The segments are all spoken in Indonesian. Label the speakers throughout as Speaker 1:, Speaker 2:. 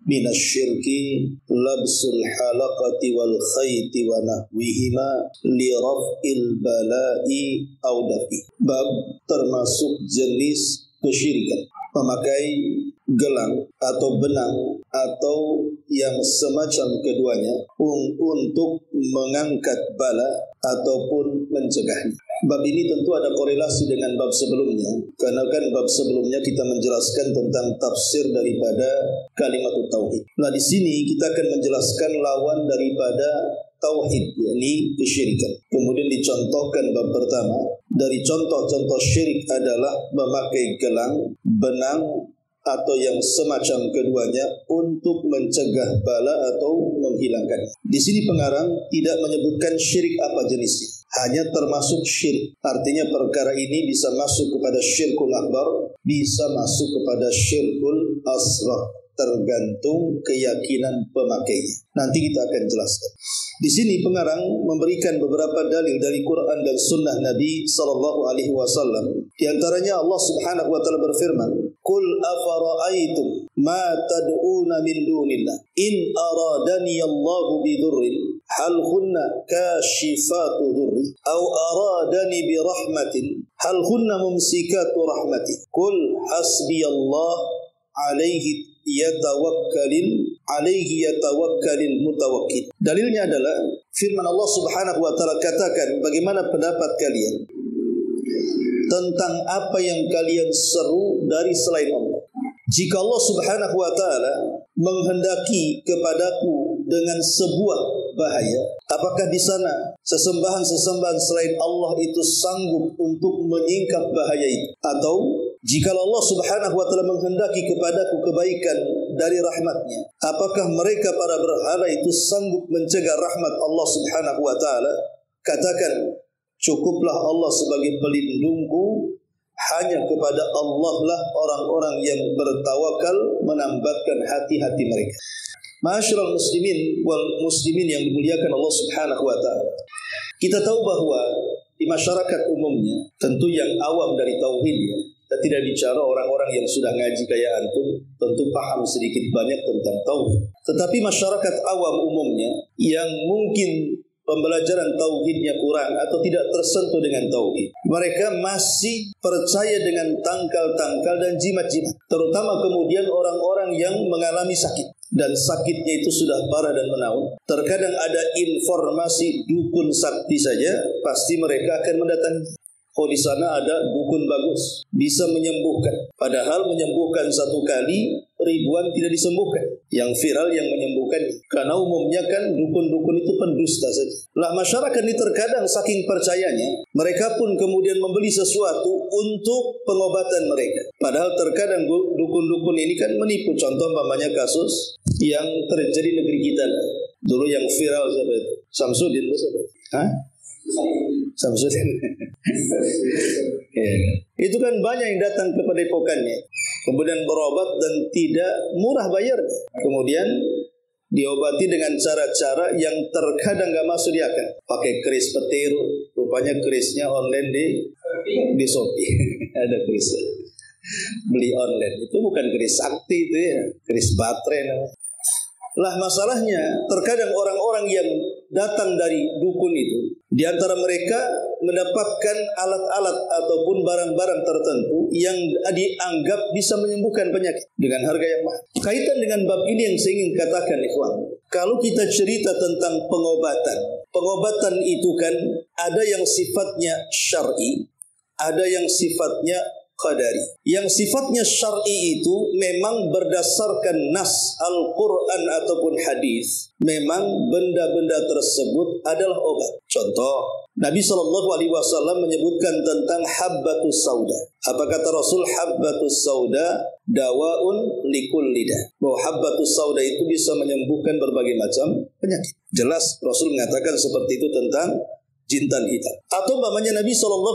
Speaker 1: minasyirki labsul halaqati wal khayti wa nahwihima li raf'il bala'i aw dafi. Bab termasuk jenis kesyirikan, memakai gelang atau benang atau yang semacam keduanya untuk mengangkat bala ataupun mencegahnya. Bab ini tentu ada korelasi dengan bab sebelumnya, karena kan bab sebelumnya kita menjelaskan tentang tafsir daripada kalimat tauhid. Nah, di sini kita akan menjelaskan lawan daripada tauhid, yakni kesyirikan. Kemudian dicontohkan bab pertama, dari contoh-contoh syirik adalah memakai gelang, benang atau yang semacam keduanya untuk mencegah bala atau menghilangkannya. Di sini pengarang tidak menyebutkan syirik apa jenisnya, hanya termasuk syirik. Artinya perkara ini bisa masuk kepada syirkul akbar, bisa masuk kepada syirkul asghar, tergantung keyakinan pemakainya. Nanti kita akan jelaskan. Di sini pengarang memberikan beberapa dalil dari Quran dan Sunnah Nabi sallallahu alaihi wasallam. Di antaranya Allah Subhanahu wa taala berfirman, "Qul afara'aytum ma tad'una min dunillah in aradani Allahu bidurrin hal hunna kashifatu dhurri aw aradani bi rahmatin hal hunna mumsikatu rahmati qul hasbiyallah alaihi yatawakkalil mutawakkil." Dalilnya adalah firman Allah Subhanahu wa taala, katakan, bagaimana pendapat kalian tentang apa yang kalian seru dari selain Allah? Jika Allah Subhanahu wa taala menghendaki kepadaku dengan sebuah bahaya, apakah di sana sesembahan-sesembahan selain Allah itu sanggup untuk menyingkap bahaya itu? Atau jika Allah Subhanahu wa taala menghendaki kepadaku kebaikan dari rahmatnya, apakah mereka para berhala itu sanggup mencegah rahmat Allah Subhanahu wa taala? Katakan, cukuplah Allah sebagai pelindungku, hanya kepada Allah lah orang-orang yang bertawakal menambatkan hati-hati mereka. Ma'asyiral muslimin wal muslimin yang dimuliakan Allah Subhanahu wa taala. Kita tahu bahwa di masyarakat umumnya, tentu yang awam dari tauhid ya, kita tidak bicara orang-orang yang sudah ngaji kayak antum, tentu paham sedikit banyak tentang tauhid. Tetapi masyarakat awam umumnya yang mungkin pembelajaran tauhidnya kurang atau tidak tersentuh dengan tauhid, mereka masih percaya dengan tangkal-tangkal dan jimat-jimat. Terutama kemudian orang-orang yang mengalami sakit, dan sakitnya itu sudah parah dan menaun. Terkadang ada informasi dukun sakti saja, pasti mereka akan mendatangi. Oh, di sana ada dukun bagus, bisa menyembuhkan. Padahal menyembuhkan satu kali, ribuan tidak disembuhkan. Yang viral yang menyembuhkan. Karena umumnya kan dukun-dukun itu pendusta saja. Lah masyarakat ini terkadang saking percayanya, mereka pun kemudian membeli sesuatu untuk pengobatan mereka. Padahal terkadang dukun-dukun ini kan menipu. Contoh umpamanya kasus yang terjadi di negeri kita. Dulu yang viral siapa itu? Samsudin itu siapa? Hah? Samsudin. Itu kan banyak yang datang ke padepokannya, kemudian berobat dan tidak murah bayarnya. Kemudian diobati dengan cara-cara yang terkadang gak masuk di akal. Pakai keris petir, rupanya kerisnya online di Shopee. Ada keris beli online, itu bukan keris sakti, itu ya keris baterai namanya. Lah masalahnya terkadang orang-orang yang datang dari dukun itu, di antara mereka mendapatkan alat-alat ataupun barang-barang tertentu yang dianggap bisa menyembuhkan penyakit dengan harga yang mahal. Kaitan dengan bab ini yang saya ingin katakan, ikhwan, kalau kita cerita tentang pengobatan itu kan ada yang sifatnya syar'i, ada yang sifatnya qadari. Yang sifatnya syar'i itu memang berdasarkan nas Al-Quran ataupun hadis. Memang benda-benda tersebut adalah obat. Contoh, Nabi SAW menyebutkan tentang habbatus sauda. Apa kata Rasul? Habbatus sauda dawaun likul lidah. Bahwa habbatus sauda itu bisa menyembuhkan berbagai macam penyakit. Jelas Rasul mengatakan seperti itu tentang jintan hitam. Atau umpamanya Nabi SAW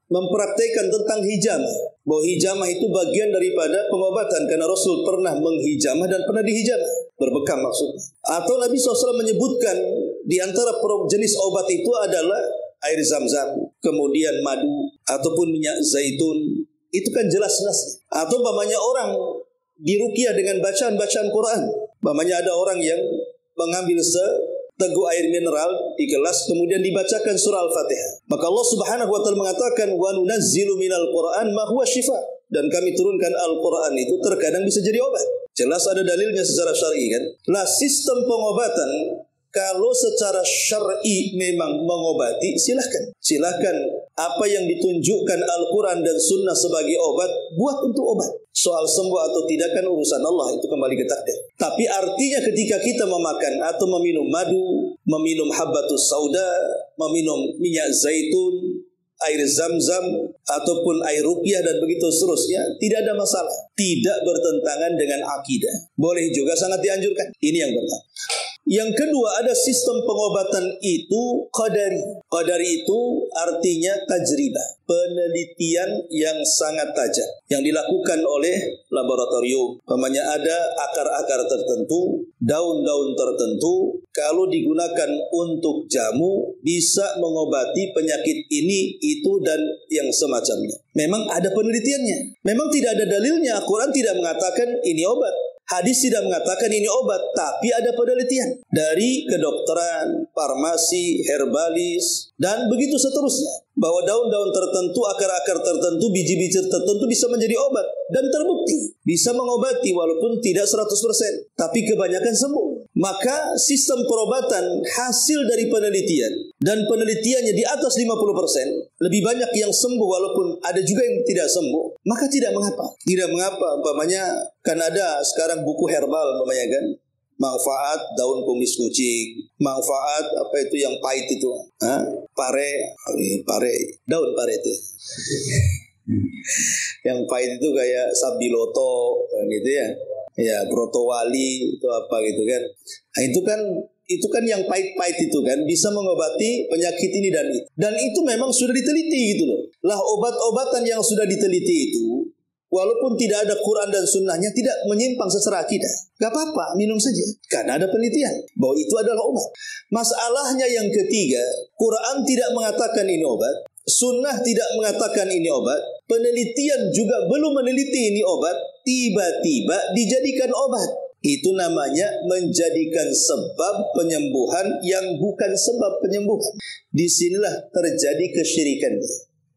Speaker 1: mempraktikkan tentang hijamah, bahwa hijamah itu bagian daripada pengobatan, karena Rasul pernah menghijamah dan pernah dihijamah, berbekam maksudnya. Atau Nabi SAW menyebutkan di antara jenis obat itu adalah air zam-zam, kemudian madu ataupun minyak zaitun. Itu kan jelas-jelas. Atau umpamanya orang diruqyah dengan bacaan-bacaan Quran. Umpamanya ada orang yang mengambil seteguk air mineral di gelas kemudian dibacakan surah Al-Fatihah. Maka Allah Subhanahu wa taala mengatakan wa nunazzilu minal Qur'an ma huwa syifa. Dan kami turunkan Al-Quran itu terkadang bisa jadi obat. Jelas ada dalilnya secara syar'i kan. Lah sistem pengobatan kalau secara syar'i memang mengobati, silahkan apa yang ditunjukkan Al-Quran dan Sunnah sebagai obat, buat untuk obat. Soal sembuh atau tidak kan urusan Allah, itu kembali ke takdir. Tapi artinya ketika kita memakan atau meminum madu, meminum habbatus sauda, meminum minyak zaitun, air zam-zam, ataupun air ruqyah dan begitu seterusnya, tidak ada masalah. Tidak bertentangan dengan akidah. Boleh juga, sangat dianjurkan. Ini yang pertama. Yang kedua, ada sistem pengobatan itu qadari. Qadari itu artinya tajribah, penelitian yang sangat tajam yang dilakukan oleh laboratorium. Umpamanya ada akar-akar tertentu, daun-daun tertentu, kalau digunakan untuk jamu bisa mengobati penyakit ini, itu dan yang semacamnya. Memang ada penelitiannya. Memang tidak ada dalilnya. Al-Quran tidak mengatakan ini obat. Hadis tidak mengatakan ini obat, tapi ada penelitian dari kedokteran, farmasi, herbalis, dan begitu seterusnya. Bahwa daun-daun tertentu, akar-akar tertentu, biji-biji tertentu bisa menjadi obat. Dan terbukti bisa mengobati walaupun tidak 100%, tapi kebanyakan sembuh. Maka sistem perobatan hasil dari penelitian, dan penelitiannya di atas 50%, lebih banyak yang sembuh walaupun ada juga yang tidak sembuh, maka tidak mengapa. Tidak mengapa. Umpamanya kan ada sekarang buku herbal umpamanya kan, manfaat daun kumis kucing, manfaat apa itu yang pahit itu, pare, daun pare itu. Yang pahit itu kayak sabiloto gitu ya. Ya, brotowali itu apa gitu kan. Nah, itu kan yang pahit-pahit itu kan bisa mengobati penyakit ini dan itu. Dan itu memang sudah diteliti gitu loh. Lah obat-obatan yang sudah diteliti itu walaupun tidak ada Quran dan Sunnahnya tidak menyimpang secara akidah. Gak apa-apa, minum saja. Karena ada penelitian bahwa itu adalah obat. Masalahnya yang ketiga, Quran tidak mengatakan ini obat, Sunnah tidak mengatakan ini obat, penelitian juga belum meneliti ini obat, tiba-tiba dijadikan obat. Itu namanya menjadikan sebab penyembuhan yang bukan sebab penyembuhan. Disinilah terjadi kesyirikan.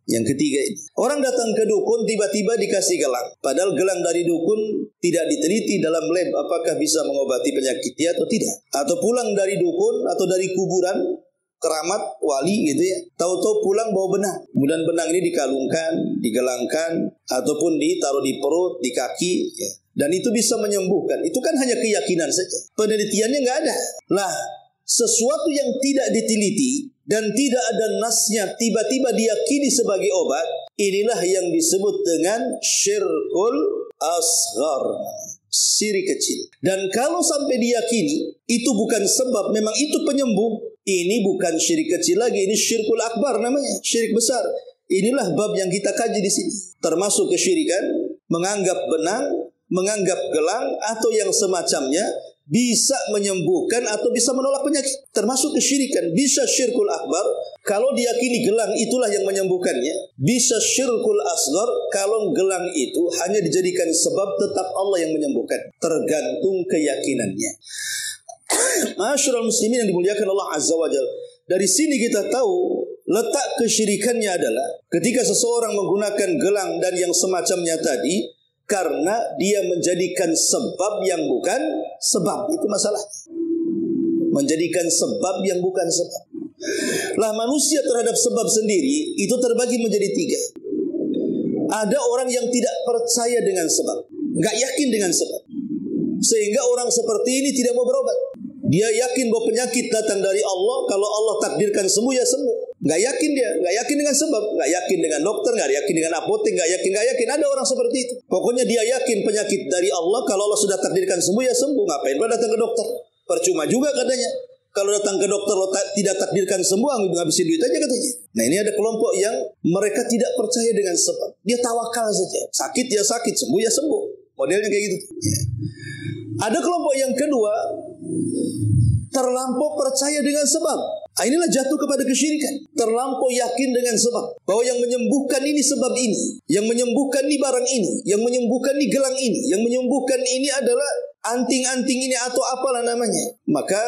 Speaker 1: Yang ketiga ini, orang datang ke dukun tiba-tiba dikasih gelang. Padahal gelang dari dukun tidak diteliti dalam lab apakah bisa mengobati penyakit dia atau tidak. Atau pulang dari dukun atau dari kuburan keramat wali gitu ya, tahu-tahu pulang bawa benang. Kemudian benang ini dikalungkan, digelangkan, ataupun ditaruh di perut, di kaki ya. Dan itu bisa menyembuhkan. Itu kan hanya keyakinan saja. Penelitiannya nggak ada. Lah, sesuatu yang tidak diteliti dan tidak ada nasnya tiba-tiba diyakini sebagai obat, inilah yang disebut dengan syirkul asghar, syirik kecil. Dan kalau sampai diyakini itu bukan sebab, memang itu penyembuh, ini bukan syirik kecil lagi, ini syirkul akbar namanya, syirik besar. Inilah bab yang kita kaji di sini. Termasuk kesyirikan, menganggap benang, menganggap gelang atau yang semacamnya bisa menyembuhkan atau bisa menolak penyakit. Termasuk kesyirikan. Bisa syirkul akbar kalau diyakini gelang itulah yang menyembuhkannya. Bisa syirkul asghar kalau gelang itu hanya dijadikan sebab tetap Allah yang menyembuhkan. Tergantung keyakinannya. Ma'asyiral muslimin yang dimuliakan Allah Azza wa Jalla. Dari sini kita tahu letak kesyirikannya adalah ketika seseorang menggunakan gelang dan yang semacamnya tadi karena dia menjadikan sebab yang bukan sebab. Itu masalah. Menjadikan sebab yang bukan sebab. Lah manusia terhadap sebab sendiri itu terbagi menjadi tiga. Ada orang yang tidak percaya dengan sebab, gak yakin dengan sebab, sehingga orang seperti ini tidak mau berobat. Dia yakin bahwa penyakit datang dari Allah. Kalau Allah takdirkan sembuh ya sembuh. Gak yakin dia, gak yakin dengan sebab, gak yakin dengan dokter, gak yakin dengan apotek, gak yakin. Ada orang seperti itu. Pokoknya dia yakin penyakit dari Allah. Kalau Allah sudah takdirkan sembuh ya sembuh. Ngapain pula datang ke dokter? Percuma juga katanya. Kalau datang ke dokter lo tidak takdirkan sembuh, ngabisin duit aja katanya. Nah ini ada kelompok yang mereka tidak percaya dengan sebab. Dia tawakal saja. Sakit ya sakit, sembuh ya sembuh. Modelnya kayak gitu. Ya. Ada kelompok yang kedua, terlampau percaya dengan sebab. Inilah jatuh kepada kesyirikan. Terlampau yakin dengan sebab. Bahwa yang menyembuhkan ini sebab ini. Yang menyembuhkan ini barang ini. Yang menyembuhkan ini gelang ini. Yang menyembuhkan ini adalah anting-anting ini atau apalah namanya. Maka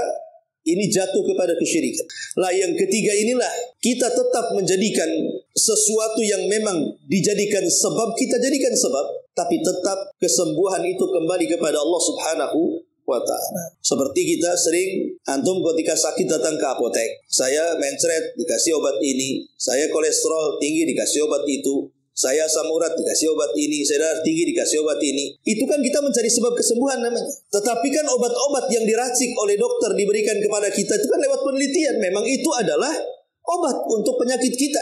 Speaker 1: ini jatuh kepada kesyirikan. Lah yang ketiga inilah kita tetap menjadikan sesuatu yang memang dijadikan sebab, kita jadikan sebab, tapi tetap kesembuhan itu kembali kepada Allah Subhanahu wa ta'ala. Seperti kita sering, antum ketika sakit datang ke apotek, saya mencret dikasih obat ini, saya kolesterol tinggi dikasih obat itu, saya asam urat dikasih obat ini, saya darah tinggi dikasih obat ini. Itu kan kita mencari sebab kesembuhan namanya. Tetapi kan obat-obat yang diracik oleh dokter diberikan kepada kita itu kan lewat penelitian. Memang itu adalah obat untuk penyakit kita.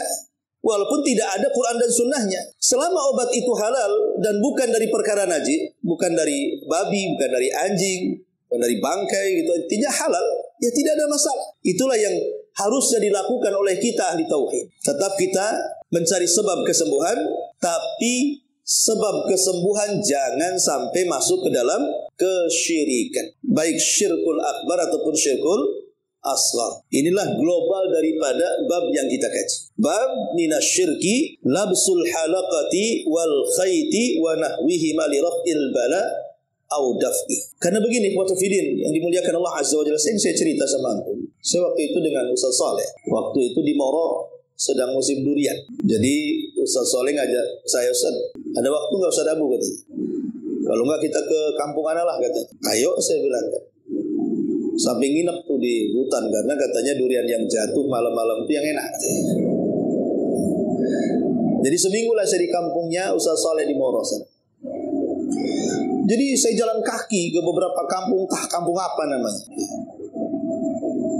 Speaker 1: Walaupun tidak ada Quran dan sunnahnya. Selama obat itu halal dan bukan dari perkara najis, bukan dari babi, bukan dari anjing, bukan dari bangkai gitu, tidak halal, ya tidak ada masalah. Itulah yang harusnya dilakukan oleh kita ahli tauhid. Tetap kita mencari sebab kesembuhan, tapi sebab kesembuhan jangan sampai masuk ke dalam kesyirikan. Baik syirkul akbar ataupun syirkul asghar. Inilah global daripada bab yang kita kaji. Bab minasyirki labsul halaqati wal khayti wa nahwihi li raf'il bala au daf'i. Karena begini Watafidin yang dimuliakan Allah Azza wa Jalla, saya cerita sama antum. Saya waktu itu dengan Ustaz Saleh. Waktu itu di Moro sedang musim durian. Jadi Ustaz Saleh ngajak saya, Ustaz, ada waktu enggak Ustaz Abu katanya. Kalau enggak kita ke kampung ana lah katanya. Ayo saya bilang kan. Sampai nginep tuh di hutan karena katanya durian yang jatuh malam-malam itu yang enak. Jadi seminggu lah saya di kampungnya Ustaz Saleh di Moros. Jadi saya jalan kaki ke beberapa kampung, kampung apa namanya.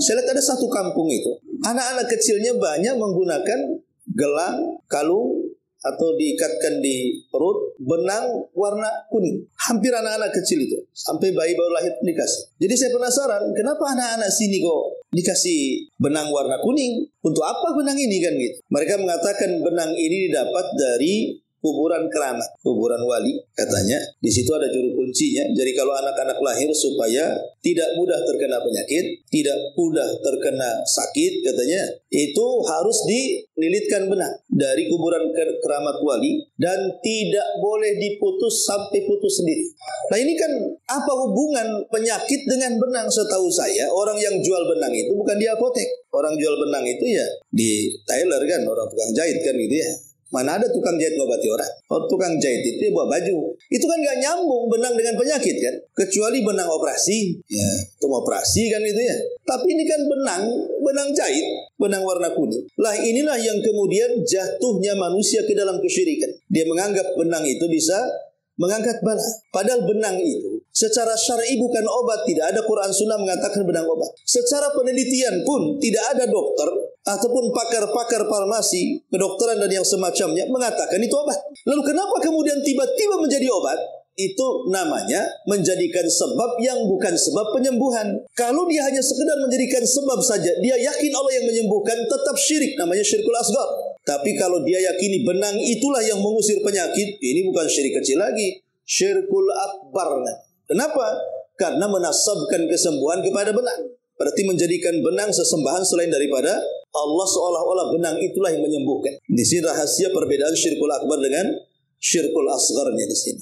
Speaker 1: Saya lihat ada satu kampung itu, anak-anak kecilnya banyak menggunakan gelang, kalung, atau diikatkan di perut, benang warna kuning. Hampir anak-anak kecil itu. Sampai bayi baru lahir dikasih. Jadi saya penasaran, kenapa anak-anak sini kok dikasih benang warna kuning? Untuk apa benang ini kan gitu? Mereka mengatakan benang ini didapat dari kuburan keramat, kuburan wali katanya. Di situ ada juru kuncinya. Jadi kalau anak-anak lahir supaya tidak mudah terkena penyakit, tidak mudah terkena sakit katanya, itu harus dililitkan benang dari kuburan keramat wali dan tidak boleh diputus sampai putus sendiri. Nah ini kan apa hubungan penyakit dengan benang? Setahu saya orang yang jual benang itu bukan di apotek. Orang jual benang itu ya di tailor kan, orang tukang jahit kan gitu ya. Mana ada tukang jahit ngobati orang? Oh, tukang jahit itu ya buat baju. Itu kan gak nyambung benang dengan penyakit kan? Kecuali benang operasi. Ya, itu operasi kan itu ya. Tapi ini kan benang jahit, benang warna kuning. Lah inilah yang kemudian jatuhnya manusia ke dalam kesyirikan. Dia menganggap benang itu bisa mengangkat bala. Padahal benang itu secara syar'i bukan obat. Tidak ada Quran Sunnah mengatakan benang obat. Secara penelitian pun tidak ada dokter ataupun pakar-pakar farmasi, kedokteran dan yang semacamnya mengatakan itu obat. Lalu kenapa kemudian tiba-tiba menjadi obat? Itu namanya menjadikan sebab yang bukan sebab penyembuhan. Kalau dia hanya sekedar menjadikan sebab saja, dia yakin Allah yang menyembuhkan, tetap syirik, namanya syirkul asghar. Tapi kalau dia yakini benang itulah yang mengusir penyakit, ini bukan syirik kecil lagi, syirkul akbar. Kenapa? Karena menasabkan kesembuhan kepada benang. Berarti menjadikan benang sesembahan selain daripada Allah, seolah-olah benang itulah yang menyembuhkan. Di sini rahasia perbedaan syirkul akbar dengan syirkul asgharnya di sini.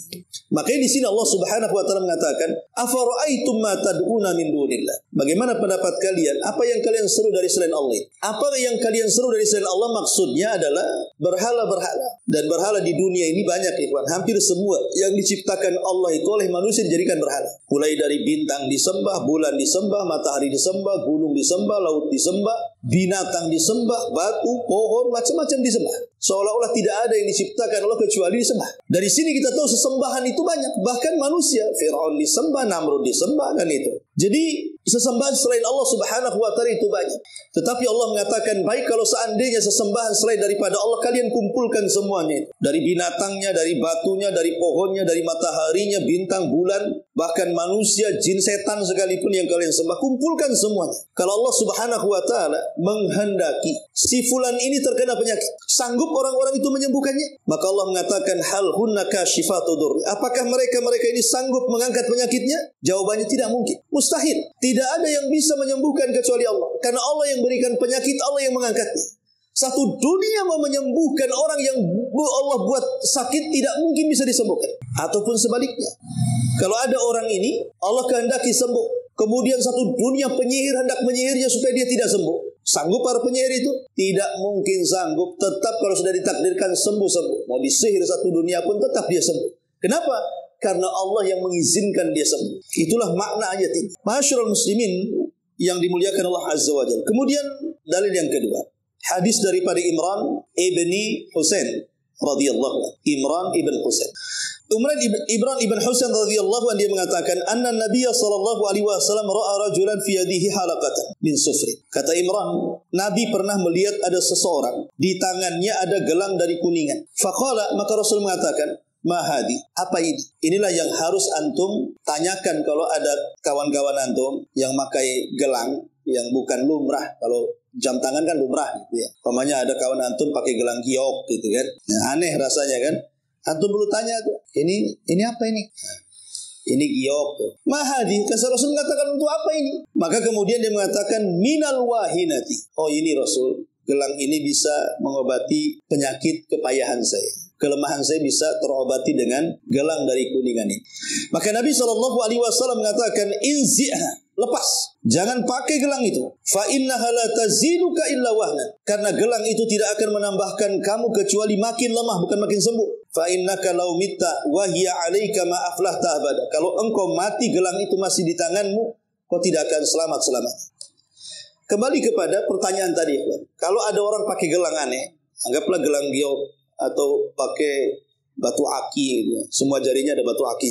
Speaker 1: Makanya di sini Allah Subhanahu wa taala mengatakan, "Afara'aitum ma tad'una min dunillah?" Bagaimana pendapat kalian? Apa yang kalian seru dari selain Allah? Apa yang kalian seru dari selain Allah? Maksudnya adalah berhala-berhala. Dan berhala di dunia ini banyak, ikhwan. Hampir semua yang diciptakan Allah itu oleh manusia dijadikan berhala. Mulai dari bintang disembah, bulan disembah, matahari disembah, gunung disembah, laut disembah, binatang disembah, batu, pohon, macam-macam disembah. Seolah-olah tidak ada yang diciptakan Allah kecuali disembah. Dari sini kita tahu sesembahan itu banyak. Bahkan manusia, Fir'aun disembah, Namrud disembah, kan itu. Jadi sesembahan selain Allah Subhanahu wa ta'ala itu banyak. Tetapi Allah mengatakan, baik kalau seandainya sesembahan selain daripada Allah, kalian kumpulkan semuanya. Dari binatangnya, dari batunya, dari pohonnya, dari mataharinya, bintang, bulan, bahkan manusia, jin, setan sekalipun yang kalian sembah, kumpulkan semuanya. Kalau Allah Subhanahu wa ta'ala menghendaki si fulan ini terkena penyakit, sanggup orang-orang itu menyembuhkannya? Maka Allah mengatakan, hal hunna kashifatu durri. Apakah mereka ini sanggup mengangkat penyakitnya? Jawabannya tidak mungkin. mustahil. Tidak ada yang bisa menyembuhkan kecuali Allah. Karena Allah yang berikan penyakit, Allah yang mengangkatnya. Satu dunia mau menyembuhkan orang yang Allah buat sakit tidak mungkin bisa disembuhkan. Ataupun sebaliknya. Kalau ada orang ini, Allah kehendaki sembuh. Kemudian satu dunia penyihir hendak menyihirnya supaya dia tidak sembuh. Sanggup para penyihir itu? Tidak mungkin sanggup. Tetap kalau sudah ditakdirkan sembuh-sembuh. Mau disihir satu dunia pun tetap dia sembuh. Kenapa? Karena Allah yang mengizinkan dia sembuh. Itulah makna ayat ini. Masyarul muslimin yang dimuliakan Allah Azza wa Jalla. Kemudian dalil yang kedua. Hadis daripada Imran ibni Husain radhiyallahu anhu. Imran ibn Husain. Imran ibn Husain radhiyallahu anhu dia mengatakan anna Nabiy sallallahu alaihi wasallam ra'a rajulan fi yadihi halaqatan min sufri. Kata Imran, Nabi pernah melihat ada seseorang di tangannya ada gelang dari kuningan. Faqala, maka Rasul mengatakan, "Ma hadi?" Apa ini? Inilah yang harus antum tanyakan kalau ada kawan-kawan antum yang pakai gelang yang bukan lumrah. Kalau jam tangan kan lumrah gitu ya. Pamannya ada kawan antum pakai gelang giok gitu kan. Nah, aneh rasanya kan. Antum perlu tanya tuh, ini apa ini? Ini giok. Mahadi, kata Rasul mengatakan untuk apa ini? Maka kemudian dia mengatakan minal wahinati. Oh ini Rasul, gelang ini bisa mengobati penyakit kepayahan saya. Kelemahan saya bisa terobati dengan gelang dari kuningan ini. Maka Nabi SAW mengatakan inzi'ha, lepas. Jangan pakai gelang itu. Fa innaha la taziduka illa wahnan. Karena gelang itu tidak akan menambahkan kamu kecuali makin lemah, bukan makin sembuh. Fa innaka law mitta wa hiya 'alaika ma aflahta abada. Kalau engkau mati gelang itu masih di tanganmu, kau tidak akan selamat selamanya. Kembali kepada pertanyaan tadi, kalau ada orang pakai gelang aneh, anggaplah gelang giok atau pakai batu aki gitu ya. Semua jarinya ada batu aki.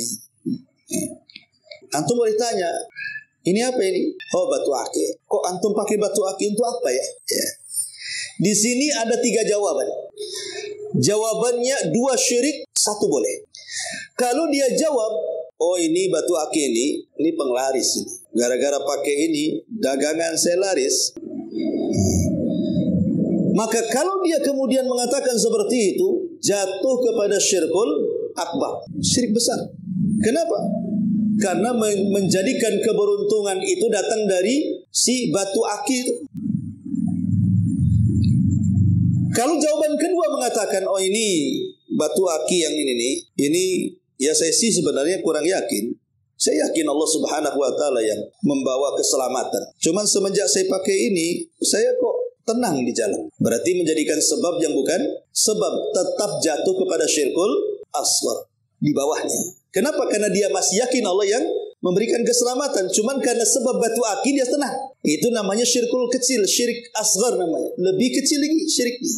Speaker 1: Antum boleh tanya, ini apa ini? Oh, batu aki. Kok antum pakai batu aki untuk apa ya? Di sini ada 3 jawaban. Jawabannya 2 syirik, 1 boleh. Kalau dia jawab, oh ini batu aki ini penglaris ini. Gara-gara pakai ini dagangan saya laris. Maka kalau dia kemudian mengatakan seperti itu, jatuh kepada syirkul akbar, syirik besar. Kenapa? Karena menjadikan keberuntungan itu datang dari si batu aki itu. Kalau jawaban kedua mengatakan, oh ini batu aki yang ini ya saya sih sebenarnya kurang yakin. Saya yakin Allah Subhanahu wa taala yang membawa keselamatan. Cuman semenjak saya pakai ini, saya kok tenang di jalan. Berarti menjadikan sebab yang bukan sebab, tetap jatuh kepada syirkul asghar di bawahnya. Kenapa? Karena dia masih yakin Allah yang memberikan keselamatan. Cuman karena sebab batu aki dia tenang. Itu namanya syirkul kecil, syirik asghar namanya. Lebih kecil lagi syiriknya.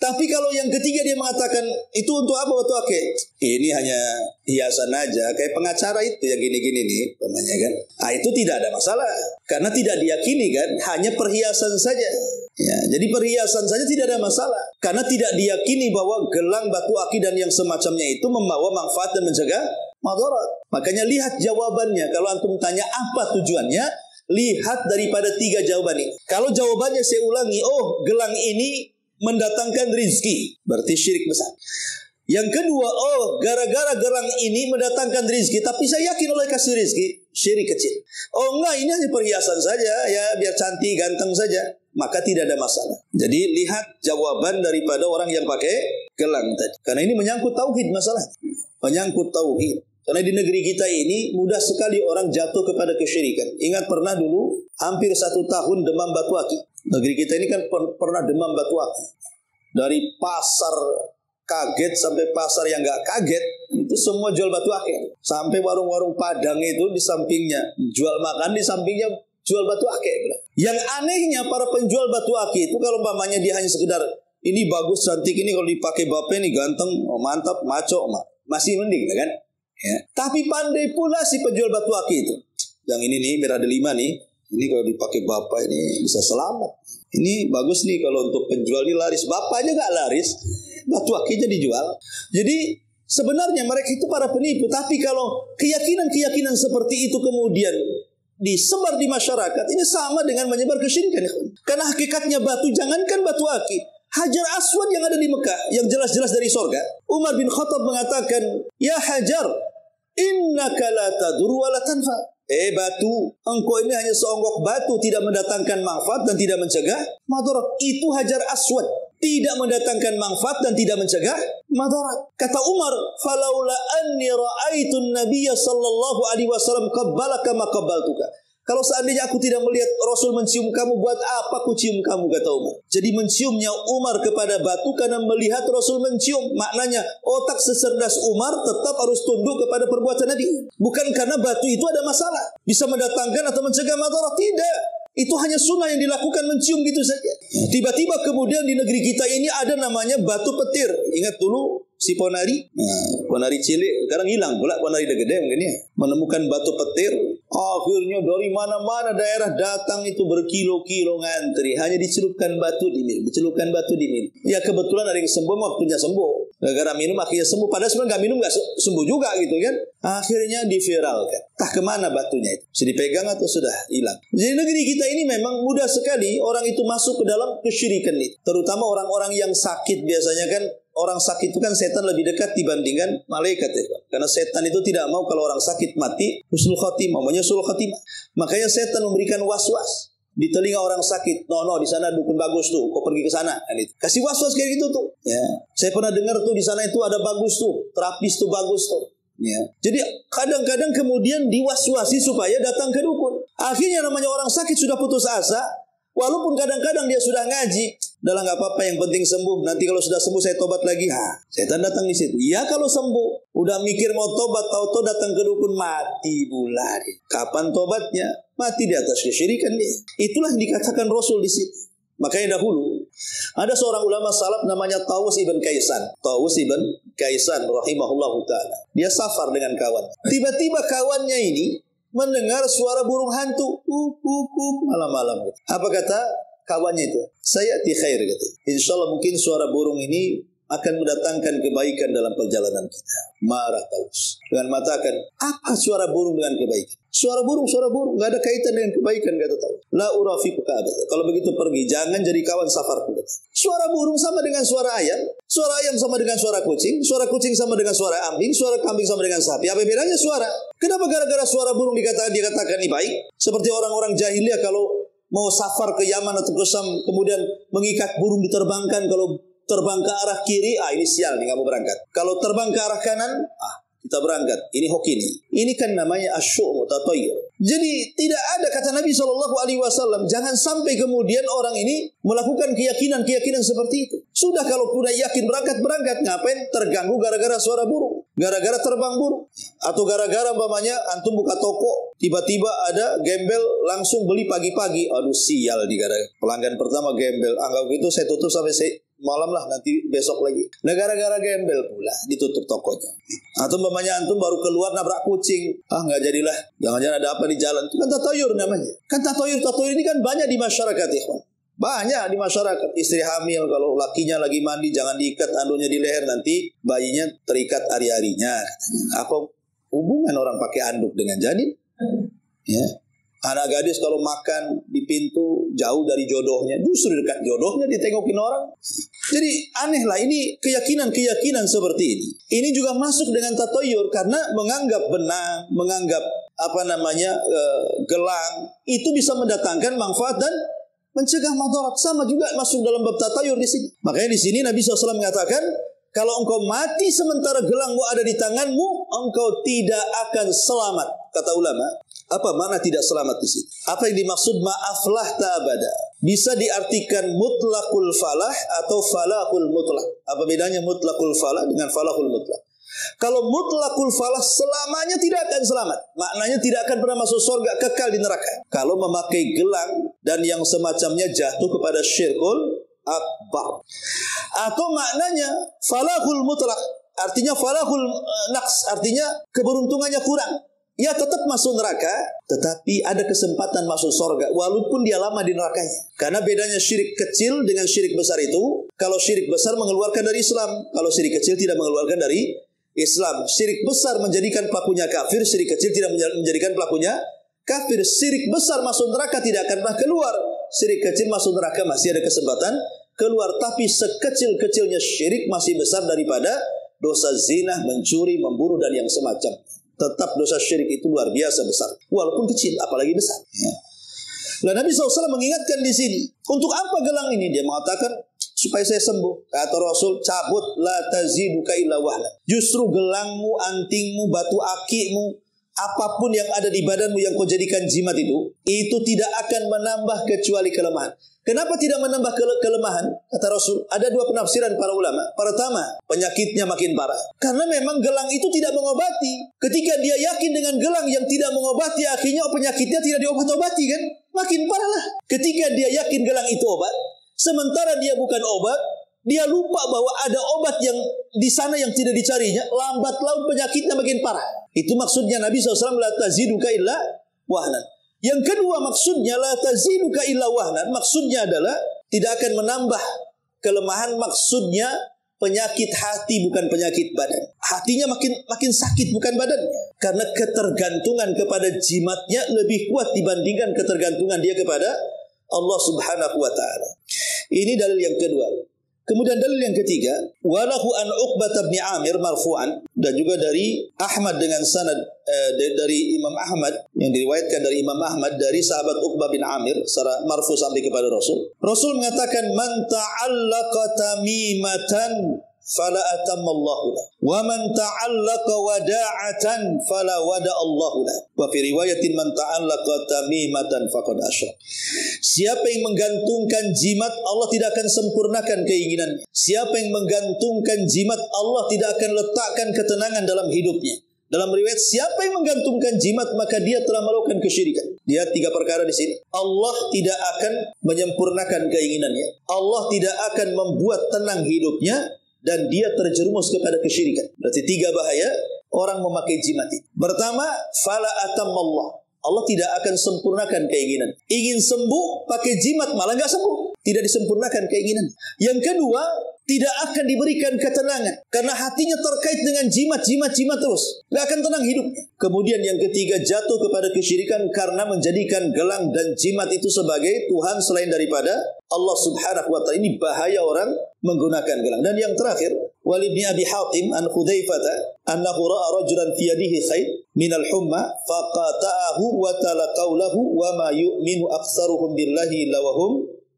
Speaker 1: Tapi kalau yang ketiga dia mengatakan, itu untuk apa batu aki? Ini hanya hiasan aja, kayak pengacara itu yang gini-gini nih, namanya kan. Ah, itu tidak ada masalah. Karena tidak diyakini kan, hanya perhiasan saja. Ya, jadi perhiasan saja tidak ada masalah. Karena tidak diyakini bahwa gelang batu aki dan yang semacamnya itu membawa manfaat dan mencegah madarat. Makanya lihat jawabannya. Kalau antum tanya apa tujuannya, lihat daripada 3 jawaban ini. Kalau jawabannya saya ulangi, oh gelang ini mendatangkan rizki, berarti syirik besar. Yang kedua, oh gara-gara gelang ini mendatangkan rizki, tapi saya yakin Allah kasih rizki, syirik kecil. Oh enggak, ini hanya perhiasan saja, ya biar cantik, ganteng saja, maka tidak ada masalah. Jadi lihat jawaban daripada orang yang pakai gelang tadi. Karena ini menyangkut tauhid masalah. Menyangkut tauhid. Karena di negeri kita ini mudah sekali orang jatuh kepada kesyirikan. Ingat pernah dulu hampir 1 tahun demam batu aki. Negeri kita ini kan pernah demam batu aki. Dari pasar kaget sampai pasar yang gak kaget, itu semua jual batu aki. Sampai warung-warung Padang itu di sampingnya jual makan, di sampingnya jual batu aki. Yang anehnya para penjual batu aki itu kalau umpamanya dia hanya sekedar ini bagus, cantik, ini kalau dipakai bapak ini ganteng, oh mantap, maco, masih mending kan? Ya. Tapi pandai pula si penjual batu aki itu. Yang ini nih merah delima nih, ini kalau dipakai bapak ini bisa selamat. Ini bagus nih kalau untuk penjual ini laris. Bapaknya gak laris, batu akinya dijual. Jadi sebenarnya mereka itu para penipu. Tapi kalau keyakinan-keyakinan seperti itu kemudian disebar di masyarakat, ini sama dengan menyebar kesyirikan. Karena hakikatnya batu, jangankan batu aki, Hajar Aswad yang ada di Mekah, yang jelas-jelas dari sorga, Umar bin Khattab mengatakan, ya Hajar, innaka la tadur wa la tanfa. Batu, engkau ini hanya seonggok batu, tidak mendatangkan manfaat dan tidak mencegah madarat. Itu Hajar Aswad, tidak mendatangkan manfaat dan tidak mencegah madarat. Kata Umar, falaula anni ra'aitun nabiyya sallallahu alaihi wasallam qabbalaka ma qabbaltuka. Kalau seandainya aku tidak melihat Rasul mencium kamu, buat apa aku cium kamu, kata Umar. Jadi menciumnya Umar kepada batu karena melihat Rasul mencium. Maknanya otak secerdas Umar tetap harus tunduk kepada perbuatan Nabi. Bukan karena batu itu ada masalah, bisa mendatangkan atau mencegah madarat. Tidak. Itu hanya sunnah yang dilakukan, mencium gitu saja. Tiba-tiba kemudian di negeri kita ini ada namanya batu petir. Ingat dulu si Ponari, Ponari cilik, sekarang hilang pula Ponari gede mungkin ya. Menemukan batu petir, akhirnya dari mana-mana daerah datang itu berkilo-kilo ngantri, hanya dicelupkan batu di minum, dicelupkan batu di minum. Ya kebetulan ada yang sembuh, waktunya sembuh. Gara-gara minum akhirnya sembuh, padahal sebenarnya nggak minum nggak sembuh juga gitu kan. Akhirnya diviralkan. Entah kemana batunya itu, sudah dipegang atau sudah hilang. Jadi negeri kita ini memang mudah sekali orang itu masuk ke dalam kesyirikan itu. Terutama orang-orang yang sakit, biasanya kan orang sakit itu kan setan lebih dekat dibandingkan malaikat ya. Karena setan itu tidak mau kalau orang sakit mati husnul khotimah, maunya sulul khotimah. Makanya setan memberikan was-was di telinga orang sakit. No, di sana dukun bagus tuh, kau pergi ke sana. Kasih was-was kayak gitu tuh. Ya, saya pernah dengar tuh di sana itu ada bagus tuh, terapis tuh bagus tuh. Ya. Jadi kadang-kadang kemudian diwaswasi supaya datang ke dukun. Akhirnya namanya orang sakit sudah putus asa. Walaupun kadang-kadang dia sudah ngaji, dalam nggak apa-apa, yang penting sembuh. Nanti kalau sudah sembuh saya tobat lagi. Setan datang di situ. Ya kalau sembuh, udah mikir mau tobat, tahu-tahu datang ke dukun, mati bulan. Kapan tobatnya? Mati di atas kesyirikan dia. Itulah yang dikatakan Rasul di situ. Makanya dahulu ada seorang ulama salaf namanya Tawus ibn Kaisan. Tawus ibn Kaisan rahimahullahu ta'ala. Dia safar dengan kawan. Tiba-tiba kawannya ini mendengar suara burung hantu malam-malam gitu. Apa kata kawannya itu? Saya khair kata. Insyaallah mungkin suara burung ini akan mendatangkan kebaikan dalam perjalanan kita. Marah Taus dengan mengatakan, apa suara burung dengan kebaikan? Suara burung, nggak ada kaitan dengan kebaikan, kata Taus. La urafiquka abada. Kalau begitu pergi, jangan jadi kawan safarku. Suara burung sama dengan suara ayam sama dengan suara kucing sama dengan suara ambing, suara kambing sama dengan sapi. Apa bedanya suara? Kenapa gara-gara suara burung dikatakan ini baik? Seperti orang-orang jahiliyah kalau mau safar ke Yaman atau ke Syam, kemudian mengikat burung diterbangkan. Kalau terbang ke arah kiri, ini sial nih, nggak mau berangkat. Kalau terbang ke arah kanan, kita berangkat. Ini hoki nih. Ini kan namanya asyu'u tatayyur. Jadi tidak ada, kata Nabi SAW, jangan sampai kemudian orang ini melakukan keyakinan seperti itu. Sudah kalau sudah yakin berangkat, ngapain terganggu gara-gara suara burung, gara-gara terbang burung, atau gara-gara umpamanya antum buka toko, tiba-tiba ada gembel langsung beli pagi-pagi. Aduh sial di gara pelanggan pertama gembel. Anggap gitu saya tutup sampai malam lah, nanti besok lagi. Nah gara-gara gembel pula ditutup tokonya. Atau umpamanya antum baru keluar nabrak kucing. Nggak jadilah. Jangan-jangan ada apa di jalan. Itu kan tatayur namanya. Kan tatayur ini kan banyak di masyarakat, ikhwan. Banyak di masyarakat. Istri hamil, kalau lakinya lagi mandi, jangan diikat andunya di leher, nanti bayinya terikat ari-arinya. Apa hubungan orang pakai anduk dengan janin? Ya. Anak gadis kalau makan di pintu jauh dari jodohnya, justru dekat jodohnya ditengokin orang. Jadi aneh lah, ini keyakinan seperti ini. Ini juga masuk dengan tatayur karena menganggap benang, menganggap gelang itu bisa mendatangkan manfaat dan mencegah madarat. Sama juga masuk dalam bab tatayur di sini. Makanya di sini Nabi SAW mengatakan, kalau engkau mati sementara gelangmu ada di tanganmu, engkau tidak akan selamat. Kata ulama, apa makna tidak selamat di sini? Apa yang dimaksud ma'aflah ta'abada? Bisa diartikan mutlaqul falah atau falahul mutlaq. Apa bedanya mutlaqul falah dengan falahul mutlaq? Kalau mutlaqul falah selamanya tidak akan selamat. Maknanya tidak akan pernah masuk surga, kekal di neraka. Kalau memakai gelang dan yang semacamnya jatuh kepada syirkul akbar. Atau maknanya falahul mutlaq, artinya falahul naqs, artinya keberuntungannya kurang. Ya tetap masuk neraka, tetapi ada kesempatan masuk surga walaupun dia lama di nerakanya. Karena bedanya syirik kecil dengan syirik besar itu, kalau syirik besar mengeluarkan dari Islam, kalau syirik kecil tidak mengeluarkan dari Islam. Syirik besar menjadikan pelakunya kafir, syirik kecil tidak menjadikan pelakunya kafir. Syirik besar masuk neraka tidak akan pernah keluar. Syirik kecil masuk neraka masih ada kesempatan keluar, tapi sekecil-kecilnya syirik masih besar daripada dosa zina, mencuri, membunuh dan yang semacamnya. Tetap dosa syirik itu luar biasa besar. Walaupun kecil, apalagi besar. Ya. Lah Nabi SAW mengingatkan di sini. Untuk apa gelang ini? Dia mengatakan supaya saya sembuh. Kata Rasul, cabut la taziduka illa wahlan. Justru gelangmu, antingmu, batu akimu, apapun yang ada di badanmu yang kau jadikan jimat itu tidak akan menambah kecuali kelemahan. Kenapa tidak menambah kelemahan? Kata Rasul, ada dua penafsiran para ulama. Pertama, penyakitnya makin parah. Karena memang gelang itu tidak mengobati. Ketika dia yakin dengan gelang yang tidak mengobati, akhirnya penyakitnya tidak diobat-obati kan? Makin parah lah. Ketika dia yakin gelang itu obat, sementara dia bukan obat, dia lupa bahwa ada obat yang di sana yang tidak dicarinya, lambat laun penyakitnya makin parah. Itu maksudnya Nabi SAW, la taziduka illa wahnan. Yang kedua maksudnya la taziduka illa wahnan, maksudnya adalah tidak akan menambah kelemahan, maksudnya penyakit hati bukan penyakit badan. Hatinya makin sakit bukan badannya. Karena ketergantungan kepada jimatnya lebih kuat dibandingkan ketergantungan dia kepada Allah Subhanahu wa taala. Ini dalil yang kedua. Kemudian dalil yang ketiga, walahu an Uqbah bin Amir marfu'an, dan juga dari Ahmad dengan sanad dari Imam Ahmad, yang diriwayatkan dari Imam Ahmad dari sahabat Uqbah bin Amir secara marfu sampai kepada Rasul. Rasul mengatakan, man ta'allaqa tamimatan fala atammallahu lah, wa man ta'allaqa wada'atan fala wada'allahu lah, wa fi riwayatin man ta'allaqa tamimatan faqad asyrak. Siapa yang menggantungkan jimat, Allah tidak akan sempurnakan keinginannya. Siapa yang menggantungkan jimat, Allah tidak akan letakkan ketenangan dalam hidupnya. Dalam riwayat, siapa yang menggantungkan jimat, maka dia telah melakukan kesyirikan. Lihat tiga perkara di sini. Allah tidak akan menyempurnakan keinginannya. Allah tidak akan membuat tenang hidupnya, dan dia terjerumus kepada kesyirikan. Berarti tiga bahaya orang memakai jimat itu. Pertama, fala atammallah. Allah tidak akan sempurnakan keinginan. Ingin sembuh pakai jimat malah enggak sembuh. Tidak disempurnakan keinginan. Yang kedua, tidak akan diberikan ketenangan karena hatinya terkait dengan jimat terus. Enggak akan tenang hidupnya. Kemudian yang ketiga, jatuh kepada kesyirikan karena menjadikan gelang dan jimat itu sebagai Tuhan selain daripada Allah Subhanahu wa taala. Ini bahaya orang menggunakan gelang. Dan yang terakhir, Walid bin Abi Hatim an Hudzaifah annahu ra'a rajulan fi yadihi khayt min al-humma faqata'ahu wa tala qawlahu wa ma yu'minu aktsaruhum billahi illa wa hum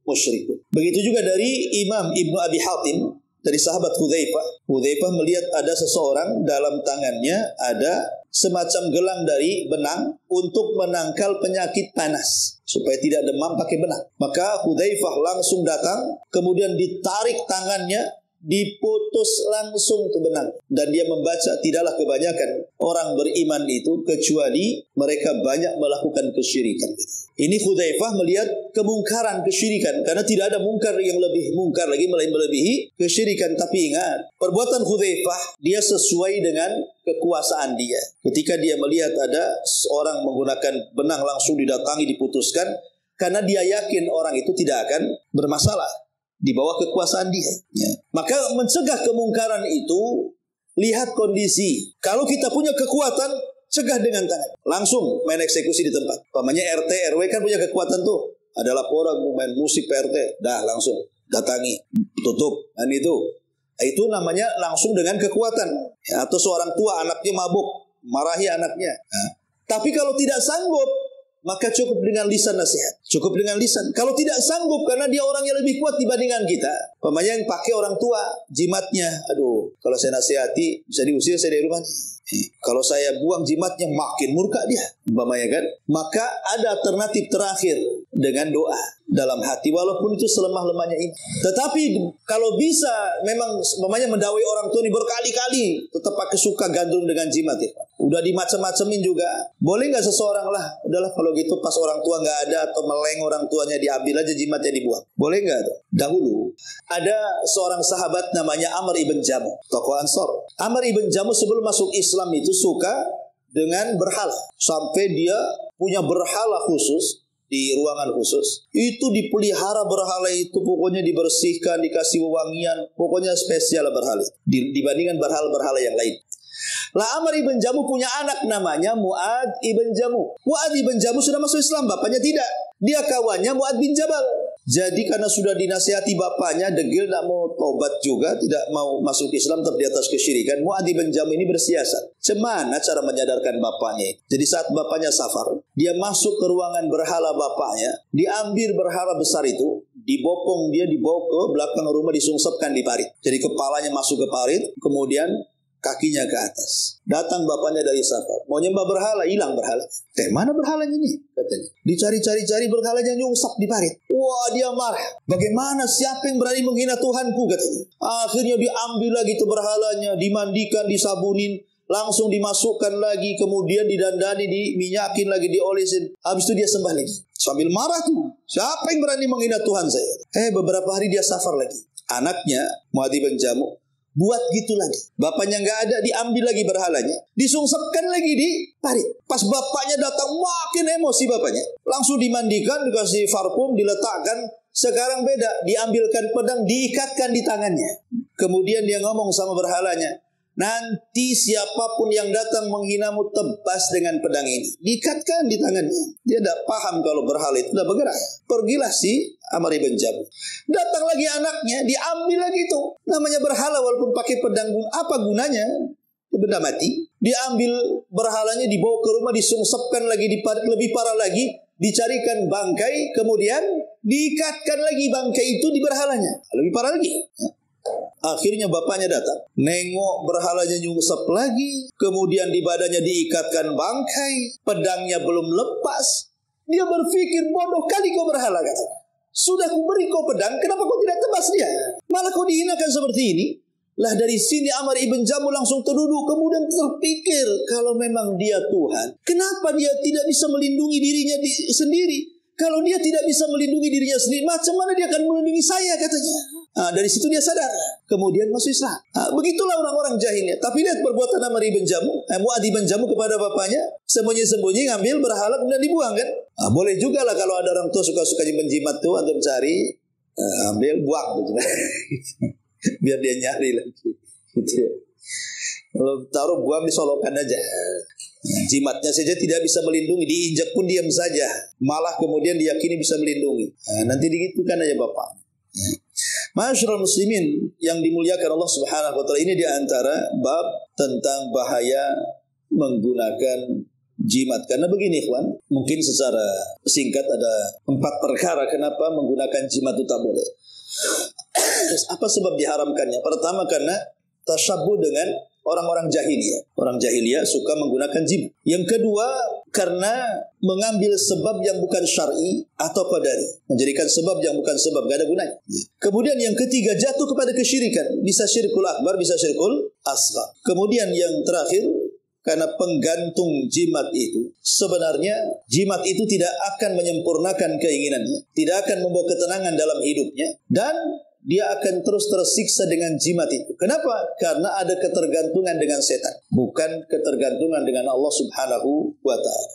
Speaker 1: musyrikun. Begitu juga dari Imam Ibnu Abi Hatim dari sahabat Hudzaifah. Hudzaifah melihat ada seseorang dalam tangannya ada semacam gelang dari benang untuk menangkal penyakit panas supaya tidak demam pakai benang. Maka Hudzaifah langsung datang, kemudian ditarik tangannya, diputus langsung ke benang, dan dia membaca, tidaklah kebanyakan orang beriman itu kecuali mereka banyak melakukan kesyirikan. Ini Hudzaifah melihat kemungkaran kesyirikan, karena tidak ada mungkar yang lebih mungkar lagi melebihi kesyirikan. Tapi ingat, perbuatan Hudzaifah dia sesuai dengan kekuasaan dia. Ketika dia melihat ada seorang menggunakan benang langsung didatangi, diputuskan, karena dia yakin orang itu tidak akan bermasalah di bawah kekuasaan dia. Ya. Maka mencegah kemungkaran itu, lihat kondisi. Kalau kita punya kekuatan, cegah dengan tangan. Langsung main eksekusi di tempat. Pamannya RT, RW kan punya kekuatan tuh. Ada laporan main musik PRT, dah langsung datangi, tutup. Dan itu namanya langsung dengan kekuatan. Ya, atau seorang tua anaknya mabuk, marahi anaknya. Nah. Tapi kalau tidak sanggup, maka cukup dengan lisan nasihat. Cukup dengan lisan. Kalau tidak sanggup karena dia orang yang lebih kuat dibandingkan kita, umpamanya yang pakai orang tua, jimatnya, aduh, kalau saya nasihati bisa diusir saya dari rumahnya. Kalau saya buang jimatnya makin murka dia, umpamanya kan. Maka ada alternatif terakhir dengan doa dalam hati, walaupun itu selemah-lemahnya ini. Tetapi kalau bisa memang umpamanya mendawai orang tua ini berkali-kali, tetap pakai suka gandrung dengan jimat ya. Udah dimacem-macemin juga. Boleh nggak seseorang lah, udahlah kalau gitu pas orang tua nggak ada atau meleng orang tuanya, diambil aja jimatnya dibuang. Boleh nggak tuh? Dahulu ada seorang sahabat namanya Amr ibn Jamu, tokoh Ansor. Amr ibn Jamu sebelum masuk Islam itu suka dengan berhala, sampai dia punya berhala khusus di ruangan khusus. Itu dipelihara berhala itu, pokoknya dibersihkan, dikasih wewangian, pokoknya spesial berhala dibandingkan berhala-berhala yang lain. Lah Amr ibn Jamu punya anak namanya Mu'ad ibn Jamu. Mu'ad ibn Jamu sudah masuk Islam, bapaknya tidak. Dia kawannya Mu'ad bin Jabal. Jadi karena sudah dinasihati bapaknya, degil tidak mau tobat juga, tidak mau masuk Islam, tetap di atas kesyirikan. Mu'adz bin Jabal ini bersiasat. Cemana cara menyadarkan bapaknya? Jadi saat bapaknya safar, dia masuk ke ruangan berhala bapaknya, diambil berhala besar itu, dibopong dia, dibawa ke belakang rumah, disungsepkan di parit. Jadi kepalanya masuk ke parit, kemudian kakinya ke atas. Datang bapaknya dari safar, mau nyembah berhala, hilang berhala. Mana berhalanya ini? Katanya. Dicari-cari berhalanya nyungsap di parit. Wah, dia marah. Bagaimana, siapa yang berani menghina Tuhanku? Katanya. Akhirnya diambil lagi itu berhalanya, dimandikan, disabunin, langsung dimasukkan lagi, kemudian didandani, diminyakin lagi, diolesin. Habis itu dia sembah lagi. Sambil marah tuh, siapa yang berani menghina Tuhan saya? Beberapa hari dia safar lagi. Anaknya, Mu'adz bin Jabal, buat gitu lagi. Bapaknya nggak ada, diambil lagi berhalanya, disungsepkan lagi di parit. Pas bapaknya datang, makin emosi bapaknya. Langsung dimandikan, dikasih parfum, diletakkan. Sekarang beda, diambilkan pedang, diikatkan di tangannya. Kemudian dia ngomong sama berhalanya, nanti siapapun yang datang menghinamu, tebas dengan pedang ini. Diikatkan di tangannya. Dia tidak paham kalau berhala itu tidak bergerak. Pergilah si Amr bin Jabal. Datang lagi anaknya, diambil lagi itu. Namanya berhala walaupun pakai pedang, apa gunanya? Benda mati. Diambil berhalanya, dibawa ke rumah, disungsepkan lagi di parit. Lebih parah lagi, dicarikan bangkai, kemudian diikatkan lagi bangkai itu di berhalanya. Lebih parah lagi. Akhirnya bapaknya datang, nengok berhalanya nyungsep lagi, kemudian di badannya diikatkan bangkai, pedangnya belum lepas. Dia berpikir, bodoh kali kau berhala, katanya. Sudah kuberi kau pedang, kenapa kau tidak tebas dia? Malah kau dihinakan seperti ini. Lah dari sini Amr ibn Jabal langsung terduduk, kemudian terpikir, kalau memang dia Tuhan, kenapa dia tidak bisa melindungi dirinya sendiri? Kalau dia tidak bisa melindungi dirinya sendiri, macam mana dia akan melindungi saya, katanya. Dari situ dia sadar, kemudian masuk Islam. Begitulah orang-orang jahilnya. Tapi lihat perbuatan Amr ibn Jabal, Mu'adz bin Jabal kepada bapaknya, sembunyi-sembunyi ngambil berhala kemudian dibuang kan. Boleh juga lah kalau ada orang tua suka-suka menjimat tuh, antum cari, ambil buang gitu. Biar dia nyari lagi. Gitu ya. Kalau taruh buang, disolokan aja. Jimatnya saja tidak bisa melindungi, diinjak pun diam saja. Malah kemudian diyakini bisa melindungi. Nanti digitukan aja bapak. Ma'asyiral muslimin yang dimuliakan Allah Subhanahu wa taala, ini di antara bab tentang bahaya menggunakan jimat. Karena begini ikhwan, mungkin secara singkat ada 4 perkara kenapa menggunakan jimat itu tak boleh. Apa sebab diharamkannya? Pertama, karena tasyabbuh dengan orang-orang jahiliyah. Orang jahiliyah suka menggunakan jimat. Yang kedua, karena mengambil sebab yang bukan syar'i atau qadari. Menjadikan sebab yang bukan sebab, gak ada gunanya. Kemudian yang ketiga, jatuh kepada kesyirikan. Bisa syirkul akbar, bisa syirkul asghar. Kemudian yang terakhir, karena penggantung jimat itu, sebenarnya jimat itu tidak akan menyempurnakan keinginannya, tidak akan membawa ketenangan dalam hidupnya, dan dia akan terus tersiksa dengan jimat itu. Kenapa? Karena ada ketergantungan dengan setan, bukan ketergantungan dengan Allah Subhanahu wa ta'ala.